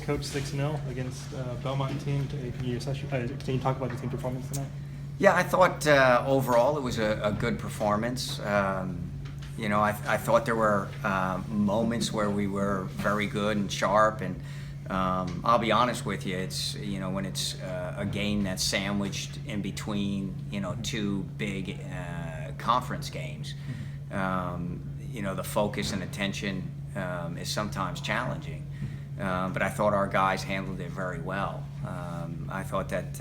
Coach, 6-0 against Belmont team. Can you talk about the team performance tonight? Yeah, I thought overall it was a good performance. I thought there were moments where we were very good and sharp, and I'll be honest with you, it's when it's a game that's sandwiched in between two big conference games, the focus and attention is sometimes challenging. But I thought our guys handled it very well. I thought that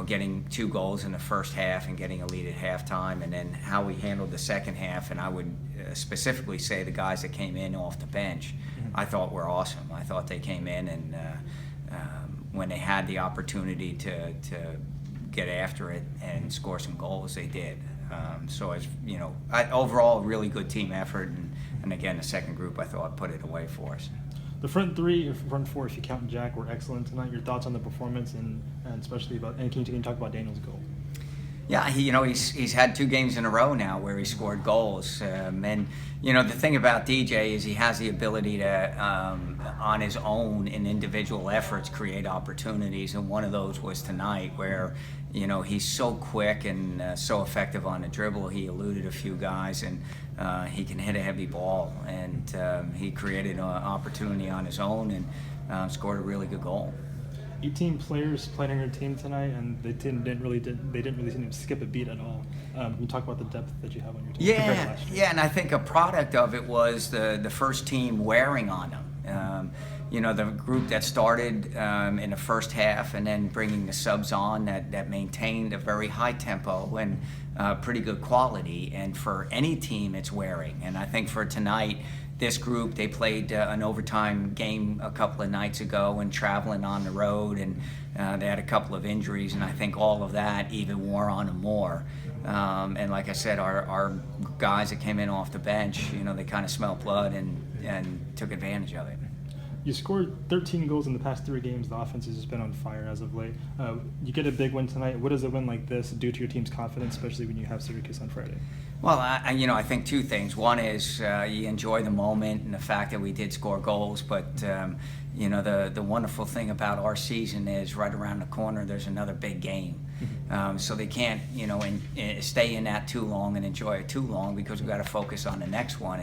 getting 2 goals in the first half and getting a lead at halftime, and then how we handled the second half, and I would specifically say the guys that came in off the bench, I thought were awesome. I thought they came in and when they had the opportunity to get after it and score some goals, they did. So as overall, really good team effort, and again, the second group I thought put it away for us. The front four, if you count Jack, were excellent tonight. Your thoughts on the performance, and especially about, and can you talk about Daniel's goal? Yeah, he's had 2 games in a row now where he scored goals, and the thing about DJ is he has the ability to, on his own in individual efforts, create opportunities, and one of those was tonight where he's so quick and so effective on the dribble. He eluded a few guys, and he can hit a heavy ball, and he created an opportunity on his own and scored a really good goal. 18 players played on your team tonight, and they didn't really seem to skip a beat at all. Can you talk about the depth that you have on your team compared to last year? Yeah, and I think a product of it was the first team wearing on them. The group that started in the first half, and then bringing the subs on that maintained a very high tempo and pretty good quality. And for any team, it's wearing. And I think for tonight, this group, they played an overtime game a couple of nights ago and traveling on the road, and they had a couple of injuries, and I think all of that even wore on them more. And like I said, our guys that came in off the bench, they kind of smelled blood and took advantage of it. You scored 13 goals in the past 3 games. The offense has just been on fire as of late. You get a big win tonight. What does a win like this do to your team's confidence, especially when you have Syracuse on Friday? Well, I think 2 things. One is you enjoy the moment and the fact that we did score goals, but the wonderful thing about our season is right around the corner there's another big game. So they can't stay in that too long and enjoy it too long, because we've got to focus on the next one.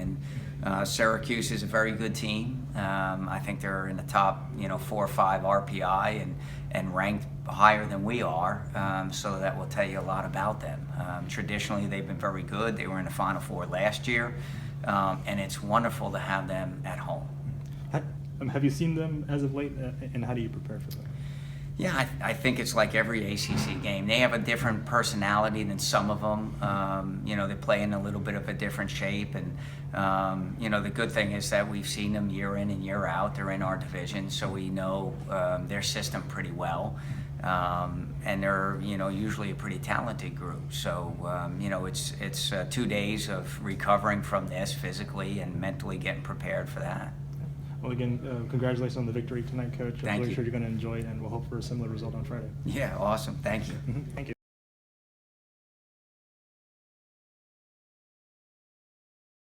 And Syracuse is a very good team. I think they're in the top 4 or 5 RPI and ranked higher than we are, so that will tell you a lot about them. Traditionally, they've been very good. They were in the Final Four last year, and it's wonderful to have them at home. Have you seen them as of late, and how do you prepare for them? Yeah, I think it's like every ACC game. They have a different personality than some of them. They play in a little bit of a different shape, and the good thing is that we've seen them year in and year out. They're in our division, so we know their system pretty well, and they're usually a pretty talented group. So it's 2 days of recovering from this physically and mentally getting prepared for that. Well, again, congratulations on the victory tonight, Coach. I'm really sure you're going to enjoy it, and we'll hope for a similar result on Friday. Yeah, awesome. Thank you. Thank you.